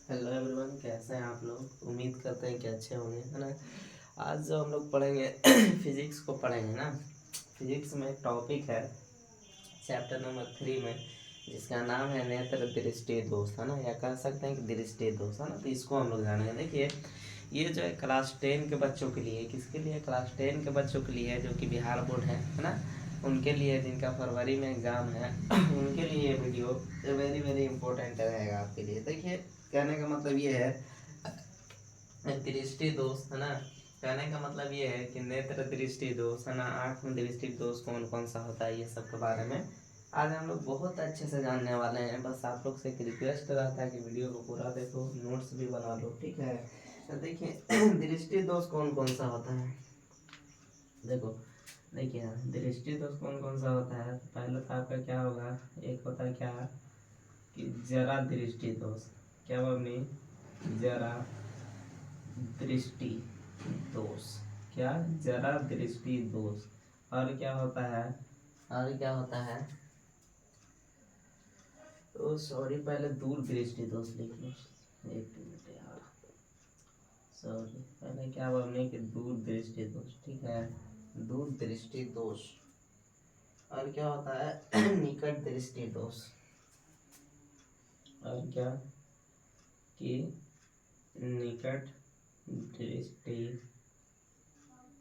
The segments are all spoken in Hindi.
हेलो एवरीवन, कैसे हैं आप लोग। उम्मीद करते हैं कि अच्छे होंगे, है ना। आज जो हम लोग पढ़ेंगे फिजिक्स को पढ़ेंगे ना। फिजिक्स में एक टॉपिक है चैप्टर नंबर 3 में, जिसका नाम है नेत्र दृष्टि दोष, है ना, या कह सकते हैं कि दृष्टि दोष, है ना। तो इसको हम लोग जानेंगे। देखिए, ये जो है क्लास 10 के बच्चों के लिए, किसके लिए, क्लास 10 के बच्चों के लिए, जो कि बिहार बोर्ड है ना, उनके लिए, जिनका फरवरी में एग्ज़ाम है उनके लिए ये वीडियो वेरी वेरी इंपॉर्टेंट रहेगा आपके लिए। देखिए, कहने का मतलब ये है दृष्टि दोष, है ना। कहने का मतलब ये है कि नेत्र दृष्टि दोष, है ना, आँख में दृष्टि दोष कौन कौन सा होता है, ये सब के बारे में आज हम लोग बहुत अच्छे से जानने वाले हैं। बस आप लोग से एक रिक्वेस्ट रहता है कि वीडियो को पूरा देखो, नोट्स भी बना लो, ठीक है। तो देखिए दृष्टि दोष कौन कौन सा होता है। देखो, देखिए दृष्टि दोष कौन कौन सा होता है। पहले तो आपका क्या होगा, एक होता है क्या कि जरा दृष्टि दोष। क्या मम्मी, जरा दृष्टि दोष। क्या, जरा दृष्टि दोष। और क्या होता है, और क्या होता है, तो सॉरी, पहले दूर दृष्टि दोष लिख लो। एक मिनट यार, सॉरी, पहले क्या बोलने कि दूर दृष्टि दोष, ठीक है, दूर दृष्टि दोष। और क्या होता है निकट दृष्टि दोष। और क्या कि निकट दृष्टि,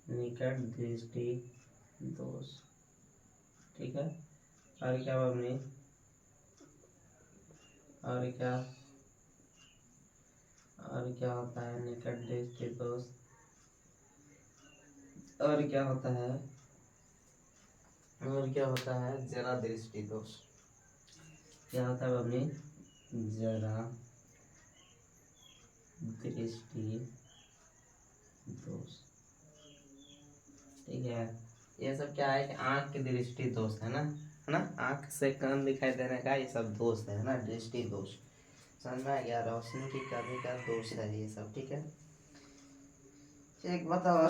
निकट दृष्टि दोष, ठीक है। और क्या बमनी, और क्या, और क्या होता है निकट दृष्टि दोष। और क्या होता है, और क्या होता है जरा दृष्टि दोष। क्या होता है बमनी, जरा दृष्टि दोष, ठीक है। ये सब क्या है कि आँख की दृष्टि दोष है ना, है ना। आँख से कम दिखाई देने का ये सब दोष है ना, दृष्टि दोष। समझ में आ गया, रोशनी की कमी का दोष है ये सब, ठीक है। एक बताओ,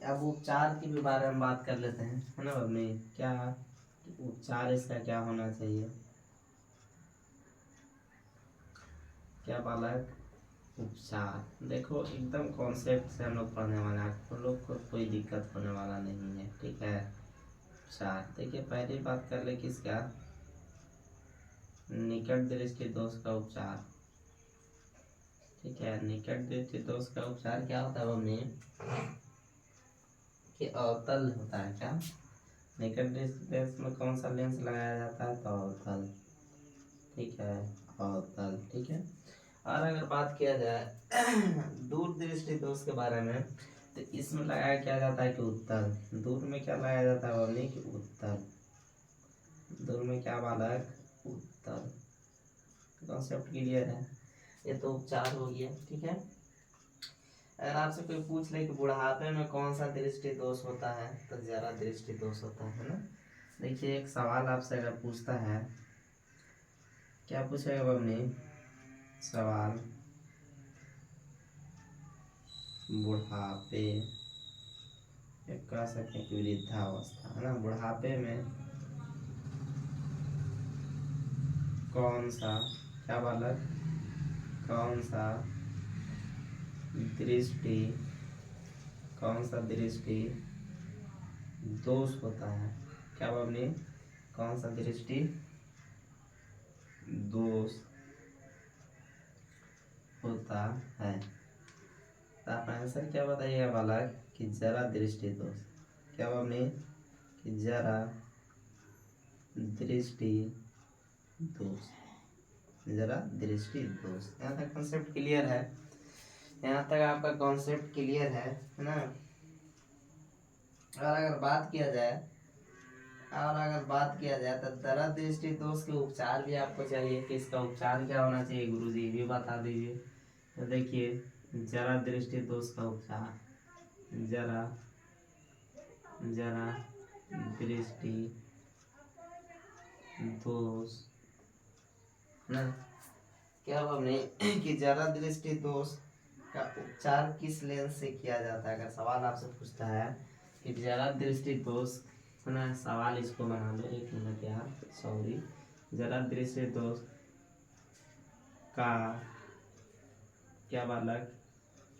अब उपचार के भी बारे में बात कर लेते हैं, है ना मम्मी। क्या उपचार इसका क्या होना चाहिए। क्या बालक, उपचार देखो एकदम कॉन्सेप्ट से हम लोग पढ़ने वाले हैं, आप लोग को कोई दिक्कत होने वाला नहीं है, ठीक है। उपचार देखिए, पहली बात कर ले किसका, निकट दृष्टि दोष का उपचार, ठीक है। निकट दृष्टि दोष का उपचार क्या होता है मम्मी, कि अवतल होता है। क्या, निकट दृष्टि में कौन सा लेंस लगाया जाता है, तो अवतल, ठीक है, अवतल, ठीक है। और अगर बात किया जाए दूर दृष्टि दोष के बारे में, तो इसमें लगाया क्या जाता है कि उत्तल। दूर में क्या लगाया जाता है मम्मी, कि उत्तल। दूर में क्या बालक, उत्तल। कॉन्सेप्ट क्लियर है। ये तो उपचार हो गया, ठीक है। अगर आपसे कोई पूछ ले कि बुढ़ापे में कौन सा दृष्टि दोष होता है, तो जरा दृष्टि दोष होता है ना। देखिए, एक सवाल आपसे अगर पूछता है, क्या पूछेगा मम्मी, सवाल, बुढ़ापे, एक कह सकते हैं कि वृद्धावस्था, है ना, बुढ़ापे में कौन सा, क्या बालक, कौन सा दृष्टि, कौन सा दृष्टि दोष होता है। क्या बबली, कौन सा दृष्टि दोष होता है। तो आप आंसर क्या बताइएगा बालक, कि जरा दृष्टि दोष। क्या बबली, कि जरा दृष्टि दोष, जरा दृष्टि दोष। यहाँ तक कॉन्सेप्ट क्लियर है, यहाँ तक आपका कॉन्सेप्ट क्लियर है ना। और अगर बात किया जाए, तो जरा दृष्टि दोष के उपचार भी आपको चाहिए कि इसका उपचार क्या होना चाहिए, गुरुजी ये भी बता दीजिए। तो देखिए, जरा दृष्टि दोष का उपचार, जरा, जरा दृष्टि दोष ना। क्या हमने कि जरा दृष्टि दोष का उपचार किस लेंस से किया जाता है। अगर सवाल आपसे पूछता है कि जरा दृष्टि दोष, है ना, सवाल इसको बना लो, एक मिनट यार, सॉरी। जरा दृष्टि दोष का क्या बालक,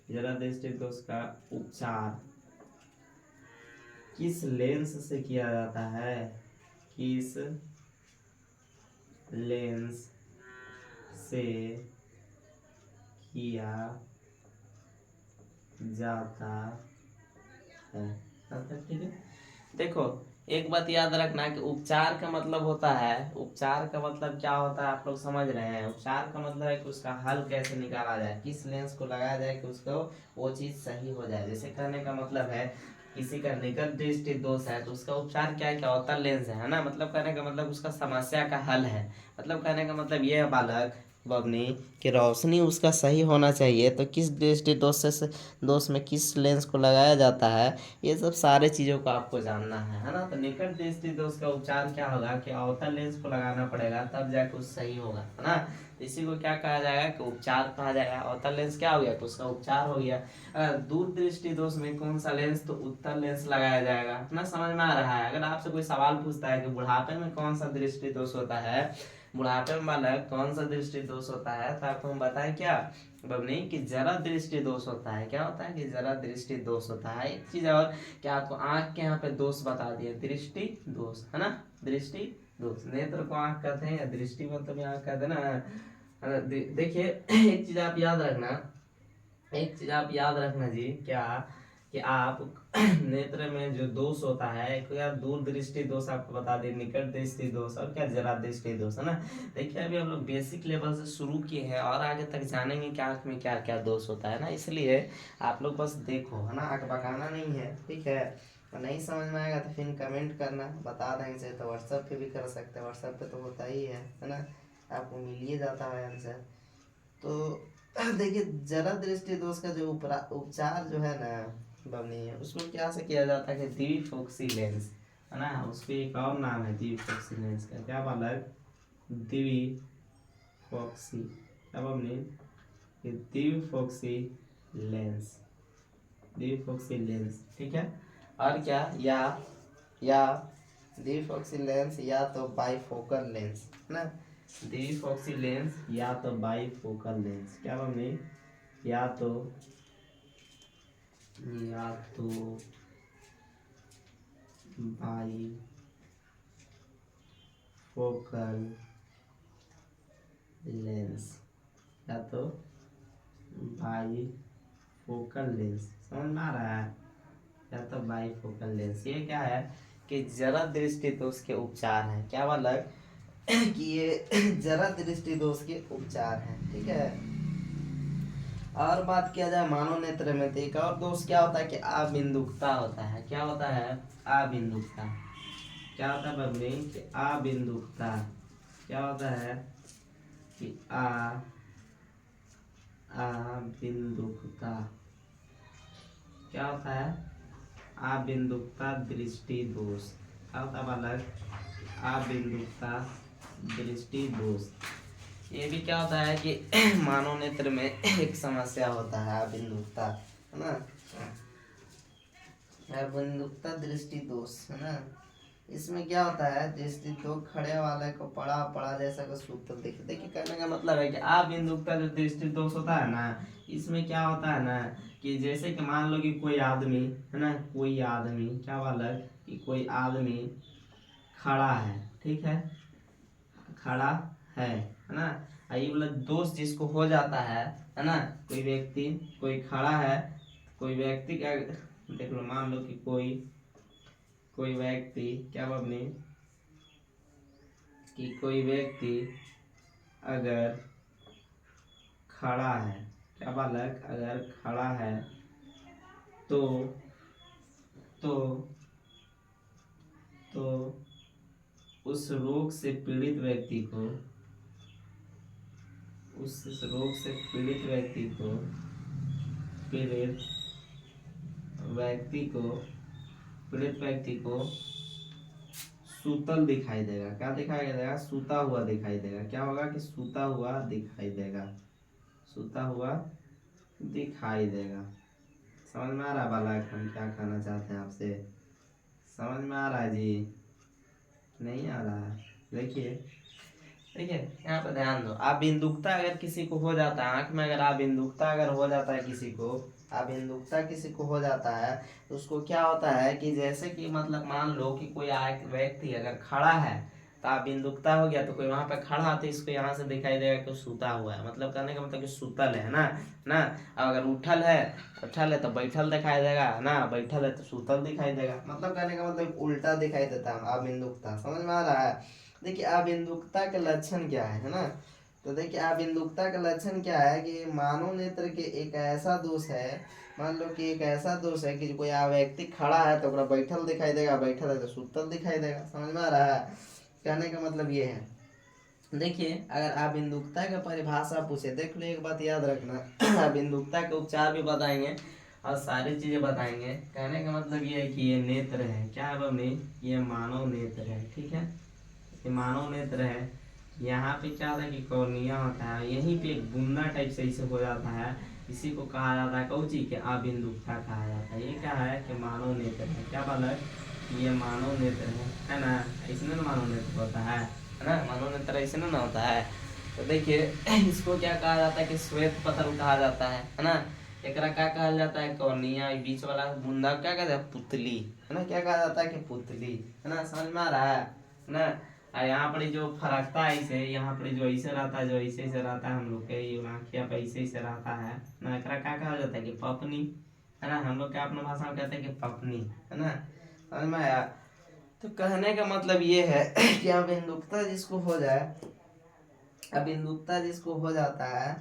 जरा दृष्टि दोष का उपचार किस लेंस से किया जाता है, किस लेंस से किया जाता है। ठीक है, देखो एक बात याद रखना कि उपचार का मतलब होता है, उपचार का मतलब क्या होता है आप लोग समझ रहे हैं। उपचार का मतलब है कि उसका हल कैसे निकाला जाए, किस लेंस को लगाया जाए कि उसको वो चीज सही हो जाए। जैसे कहने का मतलब है किसी का निकट दृष्टि दोष है तो उसका उपचार क्या क्या होता है, लेंस है ना। मतलब कहने का मतलब उसका समस्या का हल है। मतलब कहने का मतलब ये है बालक बबनी कि रोशनी उसका सही होना चाहिए, तो किस दृष्टि दोष से दोष में किस लेंस को लगाया जाता है, ये सब सारे चीज़ों को आपको जानना है ना। तो निकट दृष्टि दोष का उपचार क्या होगा कि अवतल लेंस को लगाना पड़ेगा तब जाके उस सही होगा, है ना। तो इसी को क्या कहा जाएगा कि उपचार कहा जाएगा। अवतल लेंस क्या हो गया, तो उसका उपचार हो गया। अगर दूर दृष्टि दोष में कौन सा लेंस, तो उत्तल लेंस लगाया जाएगा ना। समझ में आ रहा है। अगर आपसे कोई सवाल पूछता है कि बुढ़ापे में कौन सा दृष्टि दोष होता है, बुढ़ापे में बालक कौन सा दृष्टि दोष होता है, तो आपको हम बताएं क्या बबनी कि जरा दृष्टि दोष होता है। क्या होता है कि जरा दृष्टि दोष होता है। एक चीज और कि आपको आंख के यहाँ पे दोष बता दिए, दृष्टि दोष, है ना। दृष्टि दोष, नेत्र को आंख कहते हैं या दृष्टि मतलब आंख कहते हैं ना, है ना। देखिए एक चीज आप याद रखना, एक चीज आप याद रखना जी, क्या कि आप नेत्र में जो दोष होता है, एक यार दूर दृष्टि दोष आपको बता दें, निकट दृष्टि दोष और क्या जरा दृष्टि दोष, है ना। देखिए अभी हम लोग बेसिक लेवल से शुरू किए हैं और आगे तक जानेंगे कि आंख में क्या क्या दोष होता है ना। इसलिए आप लोग बस देखो, है ना, आंख बकाना नहीं है, ठीक है। और नहीं समझ में आएगा तो फिर कमेंट करना, बता देंगे। तो व्हाट्सएप पे भी कर सकते हैं, व्हाट्सएप पे तो होता ही है ना, आपको मिल ही जाता है आंसर। तो देखिए जरा दृष्टि दोष का जो उपचार जो है ना बबनी, उसको क्या से किया जाता है कि द्विफोक्सी लेंस, है ना। उसको एक और नाम है द्विफोक्सी लेंस का, क्या बालक, द्विफोक्सी, क्या बबनी, द्विफोक्सी लेंस, द्विफोक्सी लेंस, ठीक है। और क्या, या द्विफोक्सी लेंस या तो बाइफोकल लेंस, है ना। द्विफोक्सी लेंस या तो बाइफोकल लेंस, क्या मम्मी, या तो बाइफोकल लेंस, या तो बाइफोकल लेंस, समझ में आ रहा है। या तो बाइफोकल लेंस, ये क्या है कि जरा दृष्टि दोष के उपचार है, क्या बालक कि ये जरा दृष्टि दोष के उपचार हैं, ठीक है। और बात किया जाए मानव नेत्र में, तो एक और दोष क्या होता है कि अबिंदुकता होता है। क्या होता है, अबिंदुकता। क्या होता है बबली कि अबिंदुकता, क्या होता है कि अबिंदुकता, क्या होता है, अबिंदुकता दृष्टि दोष। क्या होता है बालक, अबिंदुकता दृष्टि दोष। ये भी क्या होता है कि मानव नेत्र में एक समस्या होता है अबिंदुकता, है ना। अबिंदुकता दृष्टि दोष, है ना। इसमें क्या होता है, दृष्टि दो खड़े वाले को पड़ा पड़ा जैसा का सूत्र, देखिए देखिए कहने का मतलब है कि अबिंदुकता जो दृष्टि दोष होता है ना, इसमें क्या होता है ना कि जैसे कि मान लो कि कोई आदमी, है ना, कोई आदमी, क्या बालक कि कोई आदमी खड़ा है, ठीक है, खड़ा है ना। ये वाला दोष जिसको हो जाता है ना, कोई व्यक्ति, कोई खड़ा है, कोई व्यक्ति क्या, देख लो मान लो कि कोई कोई व्यक्ति, क्या बबनी कि कोई व्यक्ति अगर खड़ा है, क्या बालक, अगर खड़ा है तो तो तो उस रोग से पीड़ित व्यक्ति को, उस रोग से पीड़ित व्यक्ति को, पीड़ित व्यक्ति को, पीड़ित व्यक्ति को सूतल दिखाई देगा। क्या दिखाई देगा, सूता हुआ दिखाई देगा। क्या होगा कि सूता हुआ दिखाई देगा, सूता हुआ दिखाई देगा। समझ में आ रहा है बालक हम क्या कहना चाहते हैं आपसे, समझ में आ रहा है जी, नहीं आ रहा है। देखिए ठीक है, यहाँ पे ध्यान दो। आबिंदुकता अगर किसी को हो जाता है, आंख में अगर आबिंदुकता अगर हो जाता है किसी को, आबिंदुकता किसी को हो जाता है तो उसको क्या होता है कि जैसे कि मतलब मान लो कि कोई व्यक्ति अगर खड़ा है तो आबिंदुकता हो गया, तो कोई वहां पे खड़ा तो इसको यहाँ से दिखाई देगा कि सूता हुआ है, मतलब कहने का मतलब कि सुतल है ना। ना अगर उठल है तो बैठल दिखाई देगा ना, बैठल है तो सूतल दिखाई देगा, मतलब कहने का मतलब उल्टा दिखाई देता है आबिंदुकता। समझ में आ रहा है? देखिए आबिंदुकता के लक्षण क्या है ना, तो देखिए आबिंदुकता का लक्षण क्या है कि मानव नेत्र के एक ऐसा दोष है, मान लो कि एक ऐसा दोष है कि कोई व्यक्ति खड़ा है तो बैठल दिखाई देगा, बैठल है तो सुतल दिखाई देगा। समझ में आ रहा है? कहने का मतलब ये है। देखिए अगर आबिंदुकता का परिभाषा पूछे, देख लो एक बात याद रखना आबिंदुकता के उपचार भी बताएंगे और सारी चीजें बताएंगे। कहने का मतलब ये है कि ये नेत्र है, क्या है बबनी, ये मानव नेत्र है। ठीक है, ये मानव नेत्र है। यहाँ पे क्या होता है कि कॉर्निया होता है, यहीं पे एक बुंदा टाइप से इसे हो जाता है, इसी को कहा जाता है कौची के आबिंदुकता कहा जाता है। ये क्या है कि मानव नेत्र है। क्या बालक, ये मानव नेत्र है ना, इसमें मानव नेत्र होता है ना, मानव नेत्र इसमें ना होता है। तो देखिए इसको क्या कहा जाता है कि श्वेत पटल कहा जाता है ना। एकरा क्या कहा जाता है, कॉर्निया, बीच वाला बुंदा क्या कहते हैं, पुतली, है ना। क्या कहा जाता है कि पुतली, है ना। समझ में आ रहा है ना। यहाँ पर जो फरकता है इसे, यहाँ पर जो ऐसे रहता है, जो ऐसे ऐसे रहता है हम लोग के ये आँखिया पे ऐसे ऐसे रहता है ना, एकरा क्या कहा जाता है कि पपनी, है ना। हम लोग क्या अपना भाषा में कहते हैं कि पपनी, है ना। समझ में आया? तो कहने का मतलब ये है कि अबिंदुकता जिसको हो जाए, अबिंदुकता जिसको हो जाता है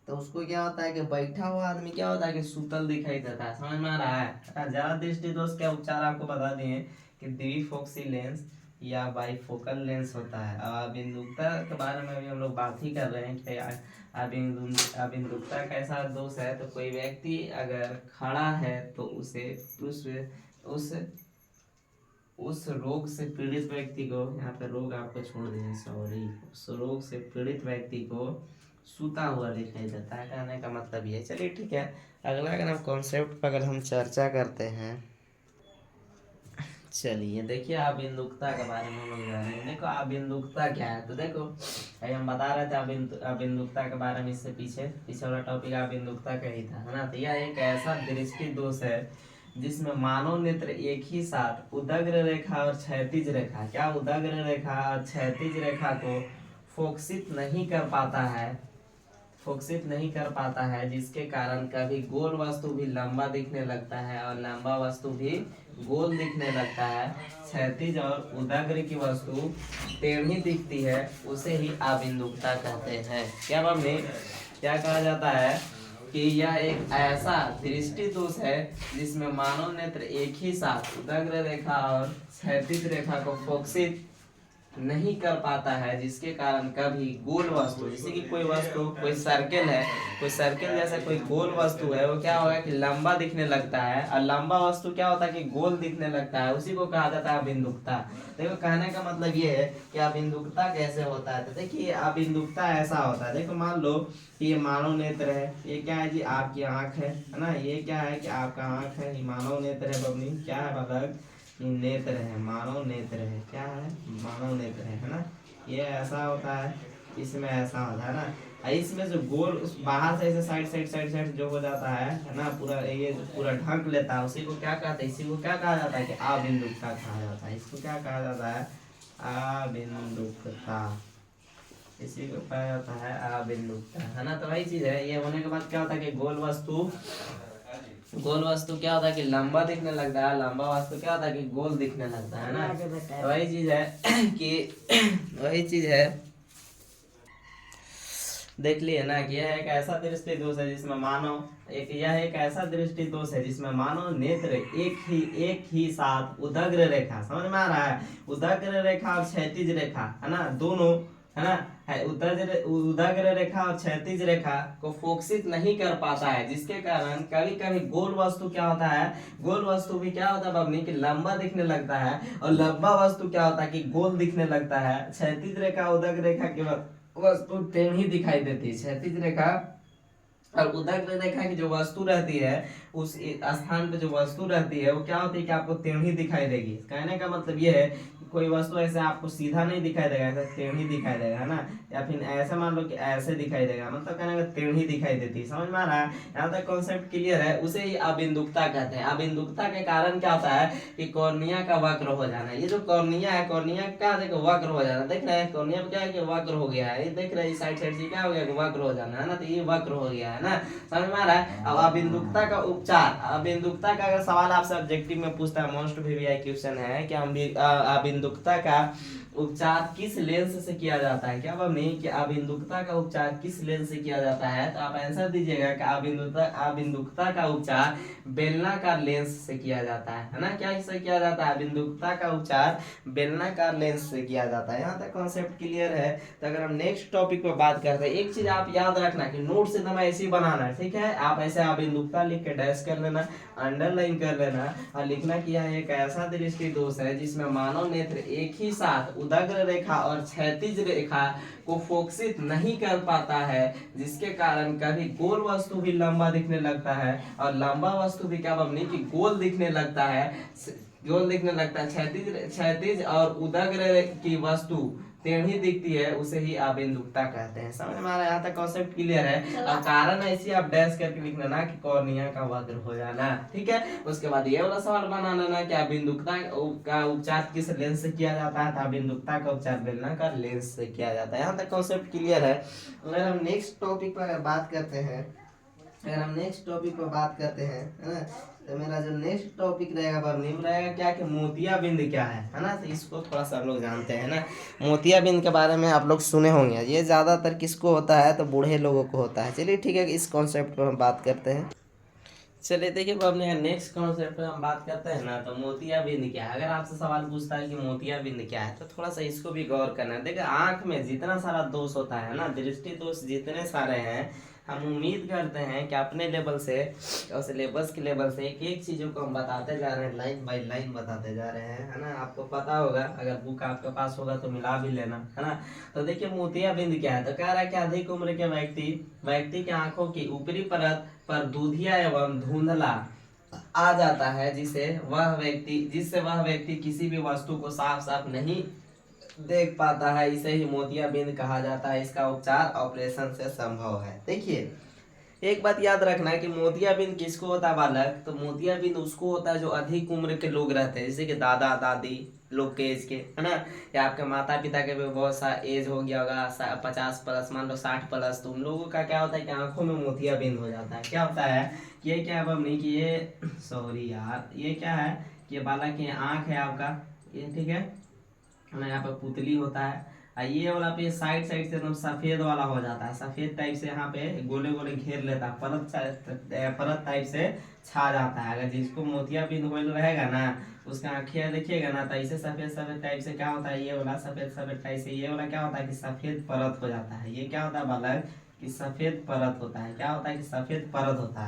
तो उसको क्या होता है कि बैठा हुआ आदमी क्या होता है कि सुतल दिखाई देता है। समझ में आ रहा है? ज्यादा दृष्टि दोष क्या उपचार आपको बता दिए कि द्विफोक्सी लेंस या बाइफोकल लेंस होता है। अब अबिंदुकता के बारे में भी हम लोग बात ही कर रहे हैं कि अबिंदुकता कैसा दोष है। तो कोई व्यक्ति अगर खड़ा है तो उसे उस उस रोग से पीड़ित व्यक्ति को, यहाँ पे रोग आपको छोड़ दिए सॉरी, उस रोग से पीड़ित व्यक्ति को सूता हुआ दिखाई देता है। कहने का मतलब ये। चलिए ठीक है, अगला अगर हम कॉन्सेप्ट पर अगर हम चर्चा करते हैं, चलिए देखिए आबिंदुकता के बारे में हम लोग जान रहे हैं। देखो आबिंदुकता क्या है, तो देखो अभी हम बता रहे थे आबिंदुकता के बारे में, इससे पीछे वाला टॉपिक आबिंदुकता का ही था, है ना। तो यह एक ऐसा दृष्टि दोष है जिसमें मानव नेत्र एक ही साथ उदग्र रेखा और क्षैतिज रेखा, क्या उदग्र रेखा और क्षैतिज रेखा को फोकसित नहीं कर पाता है, फोकसित नहीं कर पाता है, जिसके कारण कभी गोल वस्तु भी लंबा दिखने लगता है और लंबा वस्तु भी गोल दिखने लगता है। क्षैतिज और उदग्र की वस्तु टेढ़ी दिखती है, उसे ही आबिंदुकता कहते हैं। क्या मम्मी, क्या कहा जाता है कि यह एक ऐसा दृष्टि दोष है जिसमें मानव नेत्र एक ही साथ उदग्र रेखा और क्षैतिज रेखा को फोकसित नहीं कर पाता है, जिसके कारण कभी गोल वस्तु, जैसे कि कोई वस्तु, कोई सर्कल है, कोई सर्कल जैसा कोई गोल वस्तु है, वो क्या होगा कि लंबा दिखने लगता है, और लंबा वस्तु क्या होता है कि गोल दिखने लगता है, उसी को कहा जाता है अबिंदुकता। देखो कहने का मतलब ये है कि अबिंदुकता कैसे होता है। तो देखिए अबिंदुकता ऐसा होता है, देखो मान लो कि ये मानव नेत्र है, ये क्या है जी, आपकी आंख है ना। ये क्या है कि आपका आंख है, ये मानव नेत्र है बबनी, क्या है बालक, ये नेत्र है, मानव नेत्र है, क्या है, मानव नेत्र है ना। ये ऐसा होता है, इसमें ऐसा होता है ना। इसमें जो गोल उस बाहर से ऐसे साइड जो हो जाता है ना, पूरा ये जो पूरा ढक लेता है, उसी को क्या कहते हैं, इसी को क्या कहा जाता है कि आबिंदुकता कहा जाता है। इसको क्या कहा जाता है, आबिंदुकता, इसी को कहा जाता है आबिंदुकता, है ना। तो वही चीज है, ये होने के बाद क्या होता है कि गोल वस्तु क्या होता है कि लंबा दिखने लगता है, लंबा वस्तु क्या होता है कि गोल दिखने लगता है ना। तो वही चीज है कि वही चीज है, देख लिए ना कि यह एक ऐसा दृष्टि दोष है जिसमें मानव यह एक ऐसा दृष्टि दोष है जिसमें मानव नेत्र एक ही साथ उदग्र रेखा, समझ में आ रहा है, उदग्र रेखा और क्षैतिज रेखा, है ना, दोनों, है ना, है उदग्र रेखा और क्षैतिज रेखा को फोकसित नहीं कर पाता है, जिसके कारण कभी कभी गोल वस्तु क्या होता है, गोल वस्तु भी क्या होता है बबनी कि लंबा दिखने लगता है, और लंबा वस्तु क्या होता है कि गोल दिखने लगता है। क्षैतिज रेखा उदग्र रेखा के वस्तु टेढ़ी दिखाई देती है, क्षैतिज रेखा और उदग्र रेखा की जो वस्तु रहती है उस स्थान पे जो वस्तु रहती है वो क्या होती है कि आपको टेढ़ी दिखाई देगी। कहने का मतलब ये है कि कोई वस्तु ऐसे आपको सीधा नहीं दिखाई देगा, ऐसे टेढ़ी दिखाई देगा, है ना। या फिर ऐसे मान लो कि ऐसे दिखाई देगा, मतलब कहने का टेढ़ी दिखाई देती है। समझ में आ रहा है? यहाँ तक कॉन्सेप्ट क्लियर है। उसे ही अबिंदुकता कहते हैं। अबिंदुकता के कारण क्या होता है कि कॉर्निया का वक्र हो जाना। ये जो कॉर्निया है, कॉर्निया का देखो वक्र हो जाना, देख रहे हैं कॉर्निया में क्या है कि वक्र हो गया है। ये देख रहे हैं साइड साइड से क्या हो गया कि वक्र हो जाना, है ना। तो ये वक्र हो गया है ना, समझ में आ रहा है। अब अबिंदुकता का उपचार, अबिंदुकता का अगर सवाल आपसे ऑब्जेक्टिव में पूछता है, मोस्ट वीवीआई क्वेश्चन है कि अबिंदुकता का उपचार किस लेंस से किया जाता है। क्या बमनी कि अबिंदुकता का उपचार किस लेंस से किया जाता है, तो आप आंसर दीजिएगा कि अबिंदुकता का उपचार बेलनाकार लेंस से किया जाता है ना। क्या इससे किया जाता है? अबिंदुकता का उपचार बेलनाकार लेंस से किया जाता है। यहाँ तक कॉन्सेप्ट क्लियर है। तो अगर हम नेक्स्ट टॉपिक पर बात करते हैं, एक चीज आप याद रखना कि नोट से एकदम ऐसे ही बनाना है, ठीक है। आप ऐसे अबिंदुकता लिख के डैश कर लेना, अंडरलाइन कर लेना और लिखना कि यह एक ऐसा दृष्टि दोष है जिसमें मानव नेत्र एक ही साथ उदग्र रेखा और क्षैतिज रेखा को फोकसित नहीं कर पाता है, जिसके कारण कभी गोल वस्तु भी लंबा दिखने लगता है और लंबा वस्तु भी क्या बमनी कि गोल दिखने लगता है, गोल दिखने लगता है। क्षैतिज और उदग्र की वस्तु टेढ़ी दिखती है, उसे ही अबिंदुकता कहते हैं। समझ में आ रहा है? यहाँ तक कॉन्सेप्ट क्लियर है। और कारण ऐसी आप डैश करके लिख लेना कि कॉर्निया का वक्र हो जाना, ठीक है। उसके बाद ये वाला सवाल बना लेना कि अबिंदुकता का उपचार किस लेंस से किया जाता है, तो अबिंदुकता का उपचार बेलनाकार लेंस से किया जाता है। यहाँ तक कॉन्सेप्ट क्लियर है। अगर हम नेक्स्ट टॉपिक पर बात करते हैं, है ना, तो मेरा जो नेक्स्ट टॉपिक रहेगा वह निम्न रहेगा क्या कि मोतियाबिंद क्या है ना। तो इसको थोड़ा सा हम लोग जानते हैं ना। मोतियाबिंद के बारे में आप लोग सुने होंगे। ये ज़्यादातर किसको होता है, तो बूढ़े लोगों को होता है। चलिए ठीक है, इस कॉन्सेप्ट पर हम बात करते हैं। चलिए देखिए, अब अपने नेक्स्ट कॉन्सेप्ट पे हम बात करते हैं ना, तो मोतियाबिंद क्या है। अगर आपसे सवाल पूछता है कि मोतियाबिंद क्या है, तो थोड़ा सा इसको भी गौर करना है। देखिए, आंख में जितना सारा दोष होता है ना, दृष्टि दोष जितने सारे हैं, हम उम्मीद करते हैं कि अपने लेवल से और सिलेबस के लेवल से एक एक चीज़ों को हम बताते जा रहे हैं, लाइन बाय लाइन बताते जा रहे हैं, है ना। आपको पता होगा, अगर बुक आपके पास होगा तो मिला भी लेना, है ना। तो देखिए मोतियाबिंद क्या है, तो कह रहा है कि अधिक उम्र के व्यक्ति की आंखों की ऊपरी परत पर दूधिया एवं धुंधला आ जाता है, जिससे वह व्यक्ति किसी भी वस्तु को साफ साफ नहीं देख पाता है। इसे ही मोतियाबिंद कहा जाता है। इसका उपचार ऑपरेशन से संभव है। देखिए, एक बात याद रखना है कि मोतियाबिंद किसको होता है बालक, तो मोतियाबिंद उसको होता है जो अधिक उम्र के लोग रहते हैं, जैसे कि दादा दादी लोग के एज के, है ना, या आपके माता पिता के भी बहुत सा एज हो गया होगा, 50+, मान लो 60+, तो उन लोगों का क्या होता है कि आंखों में मोतियाबिंद हो जाता है। क्या होता है कि ये क्या है बमनी कि ये सॉरी यार, ये क्या है कि ये बालक ये आँख है आपका, ये ठीक है ना, यहाँ पे पुतली होता है। ये वाला पे साइड साइड से एकदम सफेद वाला हो जाता है, सफेद टाइप से यहाँ पे गोले गोले घेर लेता है, परत टाइप से छा जाता है। अगर जिसको मोतियाबिंद होल रहेगा ना, उसका आँखें देखिएगा ना, तो ऐसे सफेद सफेद टाइप से क्या होता है, ये वाला सफेद सफेद टाइप से ये वाला क्या होता है कि सफेद परत हो जाता है। ये क्या होता है बालक कि सफेद परत होता है। क्या होता है कि सफेद परत होता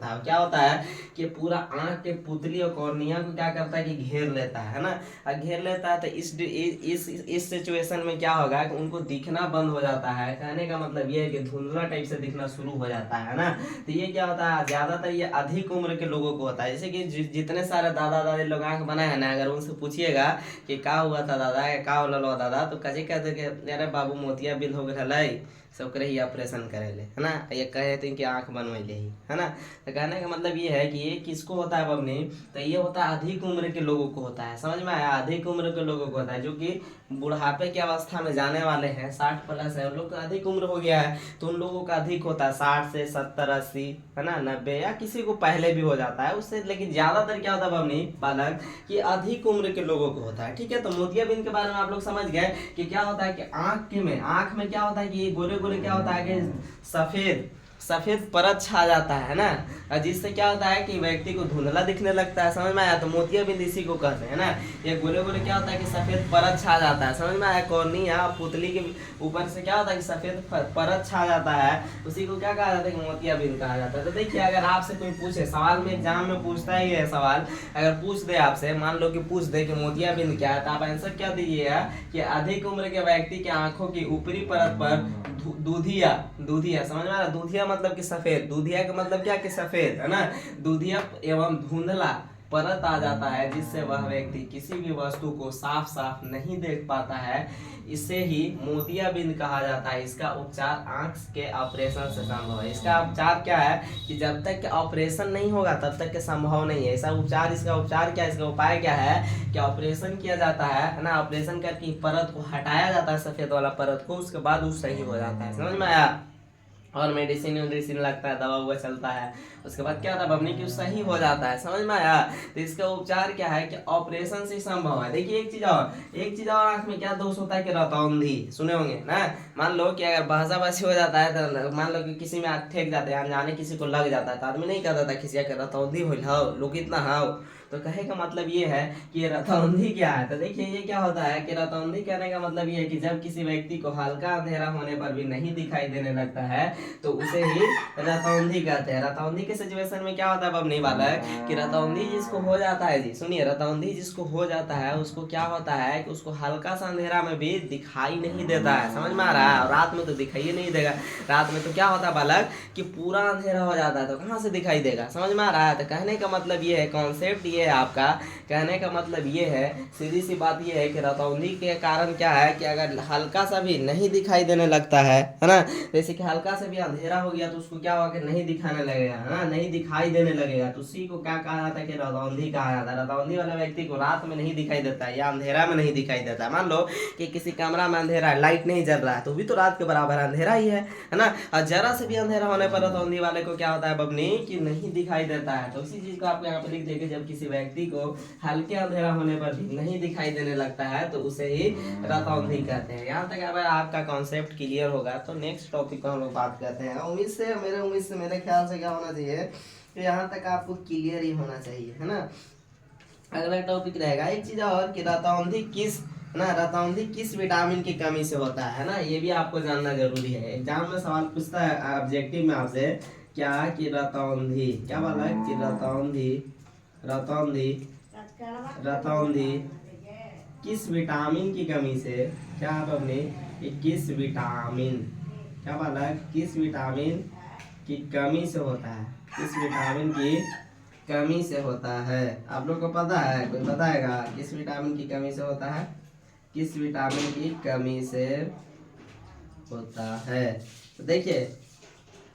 है। क्या होता है कि पूरा आंख के पुतली और कॉर्निया को क्या करता है कि घेर लेता है ना। और घेर लेता है तो इस सिचुएशन में क्या होगा कि उनको दिखना बंद हो जाता है। कहने का मतलब ये है कि धुंधला टाइप से दिखना शुरू हो जाता है ना। तो ये क्या होता है, ज्यादातर ये अधिक उम्र के लोगों को होता है। जैसे कि जितने सारे दादा दादी लोग आंख बनाए हैं ना, अगर उनसे पूछिएगा कि का हुआ था दादा, का होला दादा, तो कहे कहते कि अरे बाबू मोतियाबिंद हो गया, सब करे ही ऑपरेशन करेले, है ना। ये कहे थे कि आंख बनवाइले ही, है ना। तो कहने का मतलब ये है कि ये किसको होता है बमनी, तो ये होता है अधिक उम्र के लोगों को होता है। समझ में आया? अधिक उम्र के लोगों को होता है, जो कि बुढ़ापे की अवस्था में जाने वाले हैं, 60+ है, उन लोग का अधिक उम्र हो गया है, तो उन लोगों का अधिक होता है 60 से 70 80, है ना, 90, या किसी को पहले भी हो जाता है उससे। लेकिन ज्यादातर क्या होता है बमनी बालक कि अधिक उम्र के लोगों को होता है। ठीक है, तो मोतियाबिंद के बारे में आप लोग समझ गए कि क्या होता है कि आंख में क्या होता है कि ये गोले गोले क्या होता है कि सफेद परत छा जाता है ना, और जिससे क्या होता है कि व्यक्ति को धुंधला दिखने लगता है। समझ में आया? तो मोतियाबिंद इसी को कहते हैं ना। ये गोले गोले क्या होता है कि सफेद परत छा जाता है। समझ में आया? कॉर्निया पुतली के ऊपर से क्या होता है कि सफेद परत छा जाता है, उसी को क्या कहा जाता है कि मोतियाबिंद कहा जाता है। तो देखिए, अगर आपसे कोई पूछे, सवाल में एग्जाम में पूछता ही है सवाल, अगर पूछ दे आपसे, मान लो कि पूछ दे कि मोतियाबिंद क्या है, तो आप आंसर क्या दीजिएगा कि अधिक उम्र के व्यक्ति के आंखों की ऊपरी परत पर दूधिया, दूधिया समझ में आ रहा? दूधिया मतलब कि सफेद, दूधिया का मतलब क्या कि सफेद, है ना। दूधिया एवं धुंधला परत आ जाता है जिससे वह व्यक्ति किसी भी वस्तु को साफ साफ नहीं देख पाता है, इसे ही मोतियाबिंद कहा जाता है। इसका उपचार आंख के ऑपरेशन से संभव है। इसका उपचार क्या है कि जब तक ऑपरेशन नहीं होगा तब तक के संभव नहीं है। ऐसा उपचार, इसका उपचार क्या है, इसका उपाय क्या है कि ऑपरेशन किया जाता है ना। ऑपरेशन करके परत को हटाया जाता है, सफेद वाला परत को, उसके बाद वो सही हो जाता है। समझ में आया? और मेडिसिन लगता है, दवा हुआ चलता है, उसके बाद क्या होता है बमनी की सही हो जाता है। समझ में आया? तो इसका उपचार क्या है कि ऑपरेशन से संभव है। देखिए एक चीज और आंख में क्या दोष होता है कि रतौंधी, सुने होंगे ना। मान लो कि अगर बहसा बसी हो जाता है तो मान लो कि किसी में आंख ठेक जाते हैं, अनजाने किसी को लग जाता है, तो आदमी नहीं कहता था किसी के रतौंधी हो लोग इतना हाउ। तो कहे का मतलब ये है कि ये रतौंधी क्या है। तो देखिए ये क्या होता है कि रतौंधी कहने का मतलब ये है कि जब किसी व्यक्ति को हल्का अंधेरा होने पर भी नहीं दिखाई देने लगता है तो उसे ही रतौंधी कहते हैं। रतौंधी के सिचुएशन में क्या होता है बमनी वाला है कि रतौंधी जिसको हो जाता है जी, सुनिए, रतौंधी जिसको हो जाता है उसको क्या होता है कि उसको हल्का सा अंधेरा में भी दिखाई नहीं देता है। समझ में आ रहा है? और रात में तो दिखाई नहीं देगा। रात में तो क्या होता है बालक कि पूरा अंधेरा हो जाता है, तो कहाँ से दिखाई देगा? समझ में आ रहा है? तो कहने का मतलब ये है, कॉन्सेप्ट ये है आपका, कहने का मतलब ये है, सीधी सी बात ये है कि रतौंधी के कारण क्या है कि अगर हल्का सा भी नहीं दिखाई देने लगता है ना, जैसे कि हल्का सा भी अंधेरा हो गया तो उसको क्या होगा कि नहीं दिखाने लगेगा, है ना, नहीं दिखाई देने लगेगा, तो उसी को क्या कहा जाता है कि रतौंधी कहा जाता है। रतौंधी वाला व्यक्ति को रात में नहीं दिखाई देता है या अंधेरा में नहीं दिखाई देता है। मान लो कि किसी कमरा में अंधेरा है, लाइट नहीं जल रहा है, तो भी तो रात के बराबर अंधेरा ही है ना। और जरा से भी अंधेरा होने पर रतौंधी वाले को क्या होता है बबनी कि नहीं दिखाई देता है। तो उसी चीज को आपको यहाँ पे लिख देंगे, जब किसी व्यक्ति को हल्के अंधेरा होने पर भी नहीं दिखाई देने लगता है तो उसे ही रतौंधी कहते हैं। यहाँ तक अगर आपका कॉन्सेप्ट क्लियर होगा तो नेक्स्ट टॉपिक को हम लोग बात करते हैं। उम्मीद से मेरे ख्याल से क्या होना चाहिए कि यहाँ तक आपको क्लियर ही होना चाहिए, है ना। अगला टॉपिक रहेगा एक चीज और कि रतौंधी किस विटामिन की कमी से होता है ना, ये भी आपको जानना जरूरी है। एग्जाम में सवाल पूछता है ऑब्जेक्टिव में आपसे क्या कि रतौंधी, क्या बोला है कि रतौंधी किस विटामिन की कमी से, क्या आप अपने किस विटामिन, क्या बोला है किस विटामिन की कमी से होता है, किस विटामिन की कमी से होता है। आप लोग को पता है, कोई बताएगा किस विटामिन की कमी से होता है? किस विटामिन की कमी से होता है? तो देखिए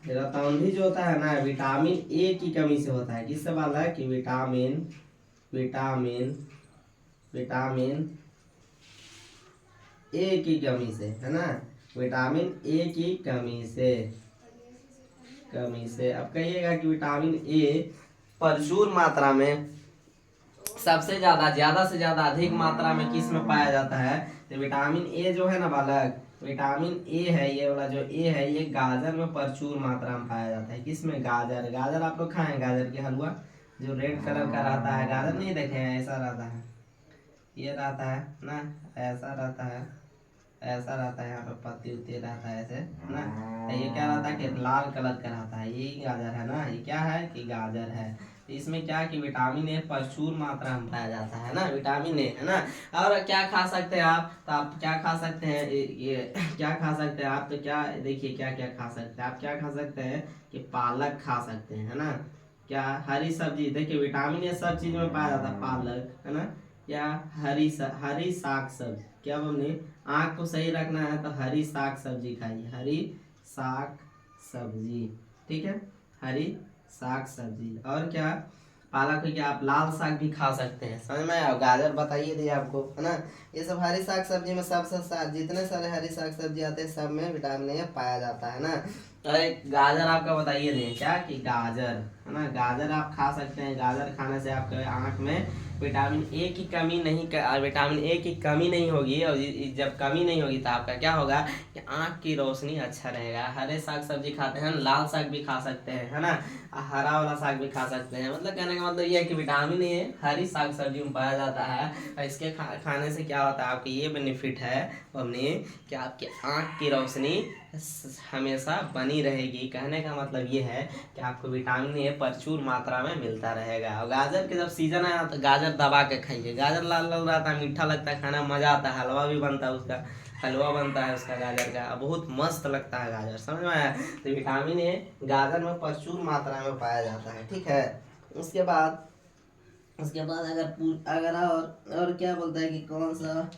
रतौंधी जो होता है ना विटामिन ए की कमी से होता है। किससे वाला है कि विटामिन ए की कमी से, है ना, विटामिन ए की कमी से। अब कहिएगा कि विटामिन ए प्रचुर मात्रा में, सबसे ज्यादा से ज्यादा अधिक मात्रा में किस में पाया जाता है? तो विटामिन ए जो है ना बालक, विटामिन ए है, ये वाला जो ए है ये गाजर में प्रचुर मात्रा में पाया जाता है। किसमें? गाजर आप लोग खाएं, गाजर के हलवा जो रेड कलर का रहता है, गाजर नहीं देखे हैं, ऐसा रहता है, ये रहता है ना, ऐसा रहता है, यहाँ पे पत्ती उत्ती रहता है ऐसे ना। ये क्या रहता है कि लाल कलर का रहता है, यही गाजर है ना, ये क्या है कि गाजर है। तो इसमें क्या है कि विटामिन ए प्रचुर मात्रा में पाया जाता है ना, विटामिन ए, है ना। और क्या खा सकते हैं आप? तो आप क्या खा सकते हैं, ये क्या खा सकते हैं आप? तो क्या देखिए क्या क्या खा सकते हैं आप? क्या खा सकते हैं कि पालक खा सकते हैं, है ना। क्या हरी सब्जी, देखिए विटामिन ए सब चीज में पाया जाता है, पालक, है ना, या हरी साग सब्जी। क्या बोलने, आँख को सही रखना है तो हरी साग सब्जी खाइए, हरी साग सब्जी, ठीक है, हरी साग सब्जी। और क्या पालक हो गया, आप लाल साग भी खा सकते हैं, समझ में आया। गाजर बताइए दिए आपको, है ना। ये सब हरी साग सब्जी में जितने सारे हरी साग सब्जी आते हैं सब में विटामिन ए पाया जाता है ना। अरे गाजर आपका बताइए नहीं क्या कि गाजर, है ना, गाजर आप खा सकते हैं। गाजर खाने से आपके आँख में विटामिन ए की कमी नहीं होगी, और जब कमी नहीं होगी तो आपका क्या होगा कि आँख की रोशनी अच्छा रहेगा। हरे साग सब्जी खाते हैं, लाल साग भी खा सकते हैं, है ना, हरा वाला साग भी खा सकते हैं। मतलब कहने का मतलब ये है कि विटामिन ए हरी साग सब्जी में पाया जाता है। और इसके खाने से क्या होता है, आपकी ये बेनिफिट है अपने कि आपकी आँख की रोशनी हमेशा बनी रहेगी। कहने का मतलब ये है कि आपको विटामिन ए प्रचुर मात्रा में मिलता रहेगा। और गाजर के जब सीजन आया तो गाजर दबा के खाइए। गाजर लाल लाल रहता है, मीठा लगता है, खाना मजा आता है, हलवा भी बनता है उसका, हलवा बनता है उसका गाजर का, बहुत मस्त लगता है गाजर, समझ में आया। तो विटामिन ए गाजर में प्रचुर मात्रा में पाया जाता है, ठीक है। उसके बाद अगर और क्या बोलता है कि कौन सा,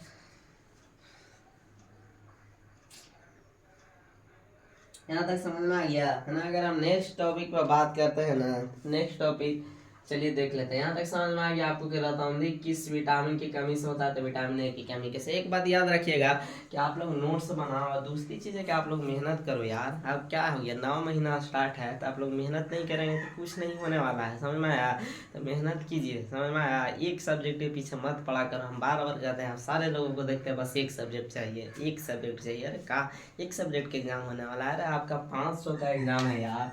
यहाँ तक समझ में आ गया है ना। अगर हम नेक्स्ट टॉपिक पर बात करते हैं ना, नेक्स्ट टॉपिक चलिए देख लेते हैं। यहाँ तक समझ में आ गया आपको कि रतौंधी किस विटामिन की कमी से होता है, तो विटामिन ए की कमी कैसे। एक बात याद रखिएगा कि आप लोग नोट्स बनाओ, और दूसरी चीज़ है कि आप लोग मेहनत करो यार। अब क्या हो गया, 9 महीना स्टार्ट है, तो आप लोग मेहनत नहीं करेंगे तो कुछ नहीं होने वाला है, समझ में आया। तो मेहनत कीजिए, समझ में आया। एक सब्जेक्ट के पीछे मत पढ़ा कर, हम बार बार कहते हैं, हम सारे लोगों को देखते हैं बस एक सब्जेक्ट चाहिए, एक सब्जेक्ट चाहिए। अरे का एक सब्जेक्ट का एग्जाम होने वाला है, अरे आपका 500 का एग्जाम है यार,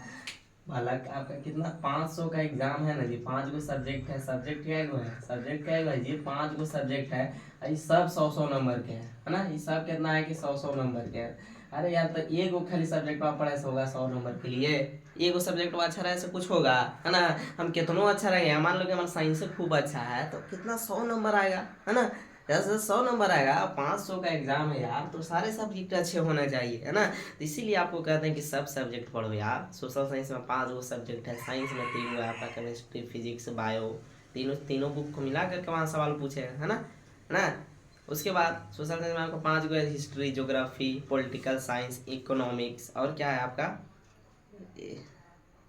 बालक आपका कितना 500 का एग्जाम है ना जी। 5 गो सब्जेक्ट है, सब्जेक्ट क्या है, सब्जेक्ट क्या है जी, 5 गो सब्जेक्ट है। ये सब 100-100 नंबर के है ना। ये सब कितना है कि 100-100 नंबर के है। अरे यार, तो एक गो खाली सब्जेक्ट में पढ़े से होगा 100 नंबर के लिए। एक गो सब्जेक्ट में अच्छा रहे से कुछ होगा, है ना। हम कितनों अच्छा रहे, मान लो कि हमारा साइंस से खूब अच्छा है, तो कितना 100 नंबर आएगा, है ना। जैसे 100 नंबर आएगा, 500 का एग्जाम है यार, तो सारे सब्जेक्ट अच्छे होने चाहिए, है ना। तो इसीलिए आपको कहते हैं कि सब सब्जेक्ट पढ़ो यार। सोशल साइंस में 5 गो सब्जेक्ट है, साइंस में 3 गो है आपका, केमिस्ट्री, फिजिक्स, बायो, तीनों बुक को मिला करके वहाँ सवाल पूछे, है ना। उसके बाद सोशल साइंस में आपको 5 गो है, history, geography, political science, economics, और क्या है आपका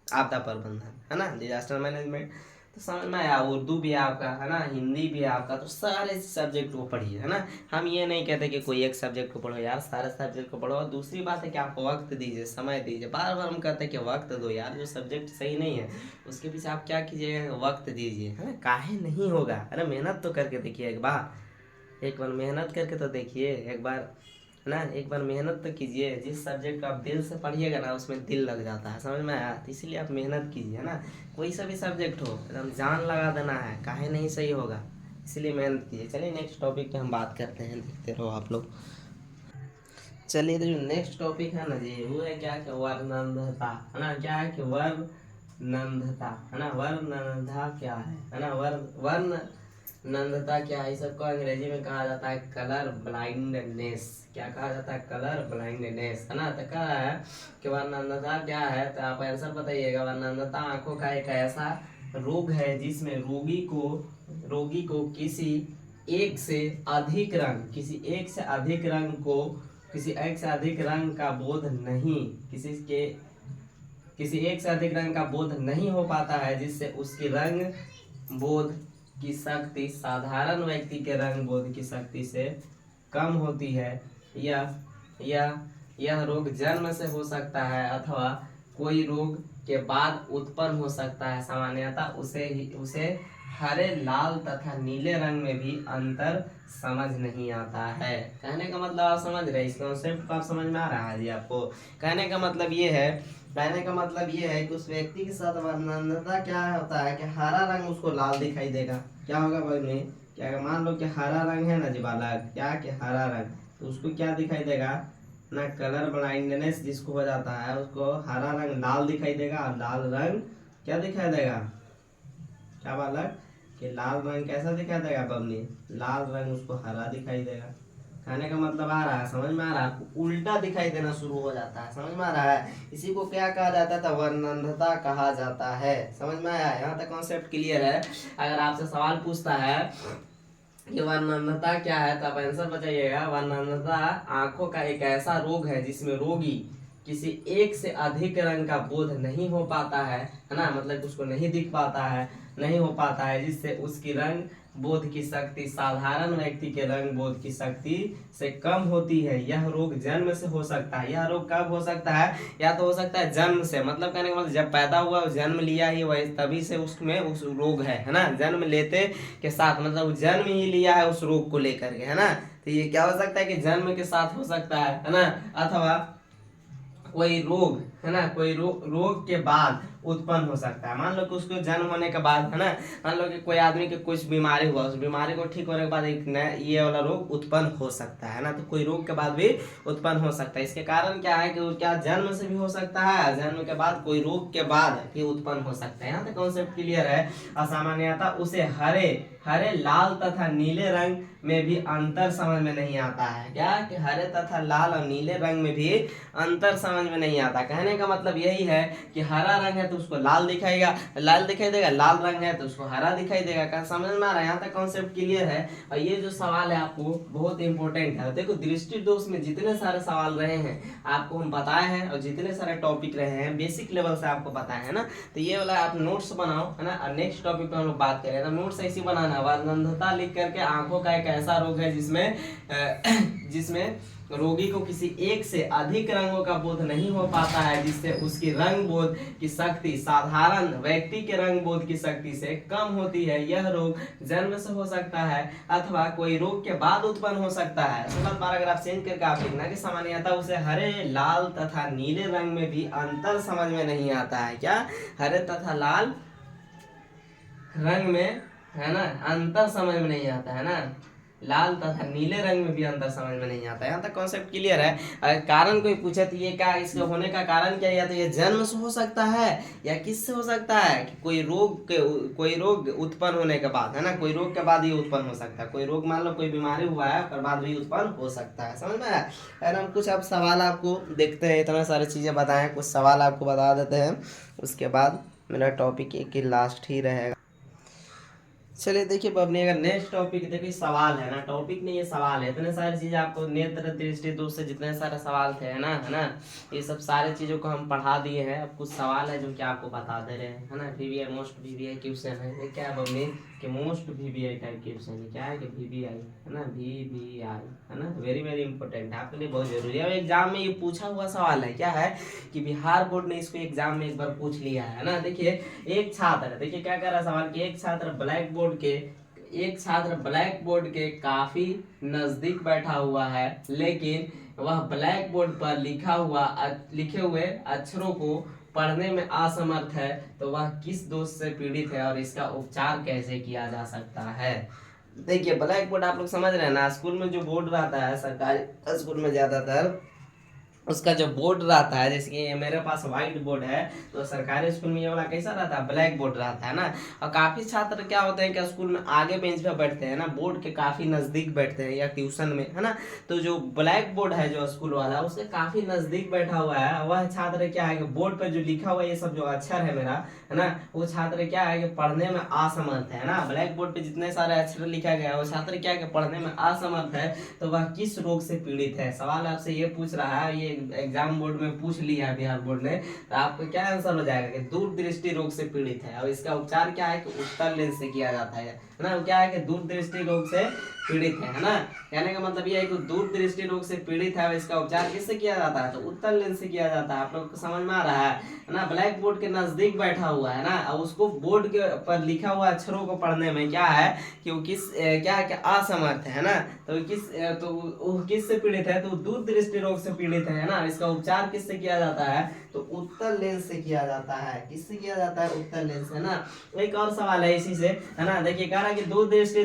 आपदा प्रबंधन, है ना, डिजास्टर मैनेजमेंट। तो समझ में आया। उर्दू भी है आपका, है ना, हिंदी भी है आपका। तो सारे सब्जेक्ट को पढ़िए, है ना। हम ये नहीं कहते कि कोई एक सब्जेक्ट को पढ़ो यार, सारे सब्जेक्ट को पढ़ो। और दूसरी बात है कि आप वक्त दीजिए, समय दीजिए। बार बार हम कहते हैं कि वक्त दो यार, जो सब्जेक्ट सही नहीं है उसके पीछे आप क्या कीजिएगा, वक्त दीजिए, है ना। काहे नहीं होगा, अरे मेहनत तो करके देखिए, एक बार मेहनत करके तो देखिए, एक बार, है ना, एक बार मेहनत तो कीजिए। जिस सब्जेक्ट को आप दिल से पढ़िएगा ना, उसमें दिल लग जाता है, समझ में आया। तो इसीलिए आप मेहनत कीजिए, है ना। कोई सा भी सब्जेक्ट हो, एकदम जान लगा देना है, काहे नहीं सही होगा, इसीलिए मेहनत कीजिए। चलिए नेक्स्ट टॉपिक पे हम बात करते हैं, देखते रहो आप लोग। चलिए, तो जो नेक्स्ट टॉपिक है ना जी, वो है क्या कि वर्णनता, है ना। क्या है कि वर्णनता, है ना। वर्णनता क्या है ना। वर्ण नंदता क्या है, सबको अंग्रेजी में कहा जाता है कलर ब्लाइंडनेस। क्या कहा जाता है, कलर ब्लाइंडनेस, है ना। तो कहा है कि वर्णनता क्या है, तो आप आंसर बताइएगा। वर्णनता आंखों का एक ऐसा रोग है जिसमें रोगी को किसी एक से अधिक रंग का बोध नहीं, किसी एक से अधिक रंग का बोध नहीं हो पाता है, जिससे उसकी रंग बोध की शक्ति साधारण व्यक्ति के रंग बोध की शक्ति से कम होती है। यह रोग जन्म से हो सकता है अथवा कोई रोग के बाद उत्पन्न हो सकता है। सामान्यतः उसे हरे, लाल तथा नीले रंग में भी अंतर समझ नहीं आता है। कहने का मतलब आप समझ रहे हैं, इस कॉन्सेप्ट को आप समझ में आ रहा है जी आपको। कहने का मतलब ये है कि उस व्यक्ति के साथ वर्णनता क्या होता है कि हरा रंग उसको लाल दिखाई देगा। क्या होगा भाई में, क्या मान लो कि हरा रंग है ना जी बालक, क्या कि हरा रंग, तो उसको क्या दिखाई देगा ना, कलर ब्लाइंडनेस जिसको हो जाता है, उसको हरा रंग लाल दिखाई देगा, और लाल रंग क्या दिखाई देगा, क्या बालक, कि लाल रंग कैसा दिखाई देगा बबली, लाल रंग उसको हरा दिखाई देगा। कहने का मतलब आ रहा है, समझ में आ रहा है। उल्टा दिखाई देना शुरू हो जाता है, समझ में आ रहा है। इसी को क्या कहा जाता था, वर्णनता कहा जाता है। समझ में आया, यहाँ तक कॉन्सेप्ट क्लियर है। अगर आपसे सवाल पूछता है कि वर्णनता क्या है, तो आप आंसर बताइएगा। वर्णनता आंखों का एक ऐसा रोग है जिसमें रोगी किसी एक से अधिक रंग का बोध नहीं हो पाता है ना, मतलब उसको नहीं दिख पाता है, नहीं हो पाता है, जिससे उसकी रंग बोध की शक्ति साधारण व्यक्ति के रंग बोध की शक्ति से कम होती है। यह रोग जन्म से हो सकता है। यह रोग कब हो सकता है, या तो हो सकता है जन्म से, मतलब कहने का मतलब जब पैदा हुआ जन्म लिया ही वही, तभी से उसमें उस रोग है ना। जन्म लेते के साथ, मतलब जन्म ही लिया है उस रोग को लेकर के, है ना। तो ये क्या हो सकता है कि जन्म के साथ हो सकता है ना, अथवा कोई रोग, है ना, कोई रोग के बाद उत्पन्न हो सकता है। मान लो कि उसको जन्म होने के बाद, है ना, मान लो कि कोई आदमी के कुछ बीमारी हुआ, उस बीमारी को ठीक होने के बाद एक नया ये वाला रोग उत्पन्न हो सकता है ना। तो कोई रोग के बाद भी उत्पन्न हो सकता है। इसके कारण क्या है कि वो क्या जन्म से भी हो सकता है, जन्म के बाद कोई रोग के बाद भी उत्पन्न हो सकता है। यहाँ तक कॉन्सेप्ट क्लियर है। असामान्यता उसे हरे लाल तथा नीले रंग में भी अंतर समझ में नहीं आता है। क्या कि हरे तथा लाल और नीले रंग में भी अंतर समझ में नहीं आता। कहने का मतलब यही है कि हरा रंग है तो उसको लाल दिखाएगा, लाल दिखाई देगा, लाल रंग है तो उसको हरा दिखाई देगा। क्या समझ में आ रहा है? यहाँ तक कॉन्सेप्ट क्लियर है। और ये जो सवाल है आपको बहुत इंपॉर्टेंट है। देखो दृष्टि दोष में जितने सारे सवाल रहे हैं आपको हम बताए हैं, और जितने सारे टॉपिक रहे हैं बेसिक लेवल से आपको पता है ना। तो ये वाला आप नोट्स बनाओ, है ना। और नेक्स्ट टॉपिक पे हम लोग बात करें तो नोट्स ऐसी बनाना है। अंधता लिख करके आंखों का एक ऐसा रोग है जिसमें रोगी को किसी एक से अधिक रंगों का बोध नहीं हो पाता है, जिससे उसकी रंग बोध की शक्ति साधारण व्यक्ति के रंग बोध की शक्ति से कम होती है। यह रोग जन्म से हो सकता है अथवा कोई रोग के बाद उत्पन्न हो सकता है। सिंपल पैराग्राफ चेंज करके आप लिखना कि सामान्यतः उसे हरे लाल तथा नीले रंग में भी अंतर समझ में नहीं आता है। क्या? हरे तथा लाल रंग में, है ना, अंतर समझ में नहीं आता है ना। लाल तथा नीले रंग में भी अंतर समझ में नहीं आता। यहाँ तक कॉन्सेप्ट क्लियर है। अगर कारण कोई पूछे तो ये क्या, इसके होने का कारण क्या है? या तो ये जन्म से हो सकता है या किससे हो सकता है कि कोई रोग उत्पन्न होने के बाद, है ना, कोई रोग के बाद ये उत्पन्न हो सकता है। कोई रोग मान लो कोई बीमारी हुआ है उसके बाद भी उत्पन्न हो सकता है। समझ में आया? हम कुछ अब सवाल आपको देखते हैं। इतना सारी चीजें बताएं, कुछ सवाल आपको बता देते हैं, उसके बाद मेरा टॉपिक एक ही लास्ट ही रहेगा। चलिए देखिए अपने अगर नेक्स्ट टॉपिक देखिए सवाल है ना, टॉपिक नहीं ये सवाल है। इतने सारी चीजें आपको नेत्र दृष्टि दोष से जितने सारे सवाल थे, है ना, ये सब सारे चीजों को हम पढ़ा दिए हैं। अब कुछ सवाल है जो कि आपको बता दे रहे हैं, है ना। VBI मोस्ट VBI क्वेश्चन है। ये क्या है बबली कि मोस्ट VBI टाइप क्वेश्चन है। क्या है कि VBI, है ना, VBI, है ना, वेरी वेरी इंपॉर्टेंट है आपके लिए, बहुत जरूरी है। अब एग्जाम में ये पूछा हुआ सवाल है। क्या है कि बिहार बोर्ड ने इसको एग्जाम में एक बार पूछ लिया है ना। देखिए एक छात्र, देखिए क्या कर रहा है सवाल कि एक छात्र ब्लैक बोर्ड के काफी नजदीक बैठा हुआ है, लेकिन वह ब्लैक बोर्ड पर लिखे हुए अक्षरों को पढ़ने में असमर्थ है। तो वह किस दोष से पीड़ित है और इसका उपचार कैसे किया जा सकता है? देखिए ब्लैक बोर्ड आप लोग समझ रहे हैं ना, स्कूल में जो बोर्ड रहता है सरकारी स्कूल में ज्यादातर उसका जो बोर्ड रहता है, जैसे कि मेरे पास व्हाइट बोर्ड है, तो सरकारी स्कूल में ये वाला कैसा रहता है? ब्लैक बोर्ड रहता है ना। और काफी छात्र क्या होते हैं कि स्कूल में आगे बेंच पे बैठते हैं ना, बोर्ड के काफी नजदीक बैठते हैं, या ट्यूशन में, है ना। तो जो ब्लैक बोर्ड है जो स्कूल वाला उसके काफी नजदीक बैठा हुआ है, वह छात्र क्या है कि बोर्ड पर जो लिखा हुआ है ये सब जो अक्षर है मेरा, है ना, वो छात्र क्या है कि पढ़ने में असमर्थ है ना। ब्लैक बोर्ड पे जितने सारे अक्षर लिखा गया है वो छात्र क्या है कि पढ़ने में असमर्थ है। तो वह किस रोग से पीड़ित है? सवाल आपसे ये पूछ रहा है, ये एग्जाम बोर्ड में पूछ लिया बिहार बोर्ड ने, तो आपको क्या आंसर हो जाएगा कि दूरदृष्टि रोग से पीड़ित है। और इसका उपचार क्या है कि उत्तल लेंस से किया जाता है ना। क्या है कि दूरदृष्टि रोग से पीड़ित है ना। कहने का मतलब ये है कि दूरदृष्टि रोग से पीड़ित है, इसका उपचार किससे किया जाता है? तो उत्तल लेंस से किया जाता है। आप लोग को समझ में आ रहा है ना। ब्लैक बोर्ड के नजदीक बैठा हुआ है ना, और उसको बोर्ड के पर लिखा हुआ अक्षरों को पढ़ने में क्या है कि वो क्या है कि असमर्थ है ना। तो वो किससे पीड़ित है? तो दूरदृष्टि रोग से पीड़ित है ना। इसका उपचार किससे किया जाता है? तो उत्तल लेंस से किया जाता है। किससे किया जाता है? उत्तल लेंस, है ना। एक और सवाल है इसी से, है ना। देखिए कह रहा है कि दूरदृष्टि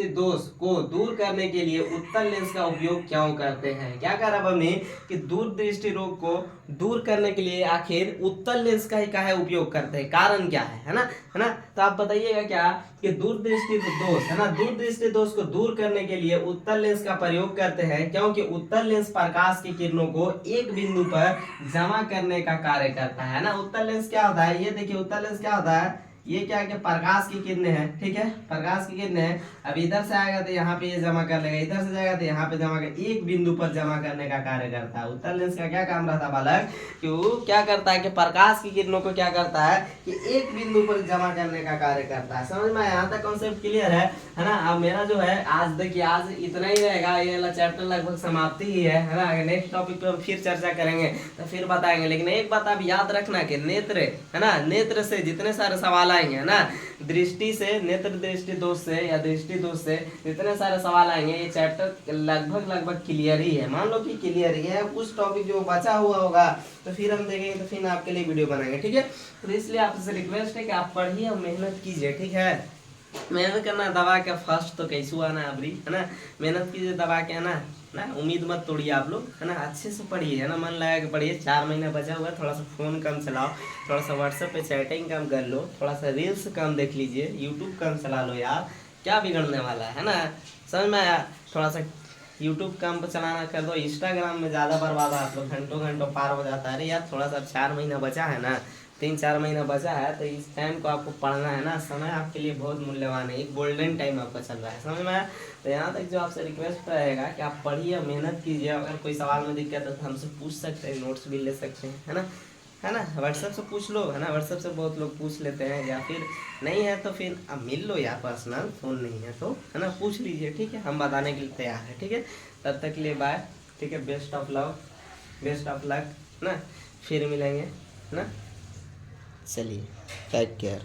दोष को दूर करने के लिए उत्तल लेंस का उपयोग क्यों करते हैं? क्या कह रहा है कि दूरदृष्टि रोग को दूर करने के लिए आखिर उत्तल लेंस का ही काहे उपयोग करते हैं? कारण क्या है ना, है ना। तो आप बताइएगा क्या कि दूरदृष्टि दोष, है ना, दूरदृष्टि दोष को दूर करने के लिए उत्तल लेंस का प्रयोग करते हैं, क्योंकि उत्तल लेंस प्रकाश की किरणों को एक बिंदु पर जमा करने का कार्य करता है ना। उत्तल लेंस क्या होता है? ये देखिए उत्तल लेंस क्या होता है, ये क्या है कि प्रकाश की किरणें हैं, ठीक है, प्रकाश की किरणें हैं। अब इधर से आएगा तो यहाँ पे ये जमा कर लेगा, इधर से जाएगा तो यहाँ पे जमा कर, एक बिंदु पर जमा करने का कार्य करता है। उत्तल लेंस का क्या काम रहता है बालक कि वो क्या करता है कि प्रकाश की किरणों को क्या करता है कि एक बिंदु पर जमा करने का कार्य करता है। समझ में? यहाँ तक कॉन्सेप्ट क्लियर है ना। अब मेरा जो है आज देखिए आज इतना ही रहेगा, ये वाला चैप्टर लगभग समाप्ति ही है ना। नेक्स्ट टॉपिक पे हम फिर चर्चा करेंगे तो फिर बताएंगे। लेकिन एक बात आप याद रखना कि नेत्र, है ना, नेत्र से जितने सारे सवाल आएंगे, है ना, दृष्टि से, नेत्र दृष्टि दोष से या दृष्टि दोष से जितने सारे सवाल आएंगे, ये चैप्टर लगभग क्लियर ही है। मान लो कि क्लियर ही है, कुछ टॉपिक जो बचा हुआ होगा तो फिर हम देखेंगे, तो फिर आपके लिए वीडियो बनाएंगे, ठीक है। तो इसलिए आपसे रिक्वेस्ट है कि आप पढ़िए और मेहनत कीजिए, ठीक है। मेहनत करना, दबा के फर्स्ट तो कैसू आना अबरी, है ना। मेहनत कीजिए दबा के, है ना। ना उम्मीद मत तोड़िए आप लोग, है ना। अच्छे से पढ़िए, है ना, मन लगा के पढ़िए। 4 महीना बचा हुआ है, थोड़ा सा फ़ोन कम चलाओ, थोड़ा सा व्हाट्सएप पे चैटिंग कम कर लो, थोड़ा सा रील्स कम देख लीजिए, यूट्यूब कम चला लो यार, क्या बिगड़ने वाला है ना। समझ में आया। थोड़ा सा यूट्यूब कम चलाना कर दो, इंस्टाग्राम में ज़्यादा बर्बाद आप लोग, घंटों घंटों पार हो जाता है। अरे यार थोड़ा सा 4 महीना बचा है ना, 3-4 महीना बचा है, तो इस टाइम को आपको पढ़ना है ना। समय आपके लिए बहुत मूल्यवान है, एक गोल्डन टाइम आपका चल रहा है, समझ में आया। तो यहाँ तक जो आपसे रिक्वेस्ट रहेगा कि आप पढ़िए, मेहनत कीजिए। अगर कोई सवाल में दिक्कत है तो हमसे पूछ सकते हैं, नोट्स भी ले सकते हैं, है ना। है ना, व्हाट्सएप से पूछ लो, है ना, व्हाट्सएप से बहुत लोग पूछ लेते हैं। या फिर नहीं है तो फिर अब मिल लो यार, पर्सनल फ़ोन नहीं है तो, है ना, पूछ लीजिए, ठीक है, हम बताने के लिए तैयार है, ठीक है। तब तक के लिए बाय, ठीक है, best of luck, best of luck ना, फिर मिलेंगे, है ना। चलिए, टेक केयर।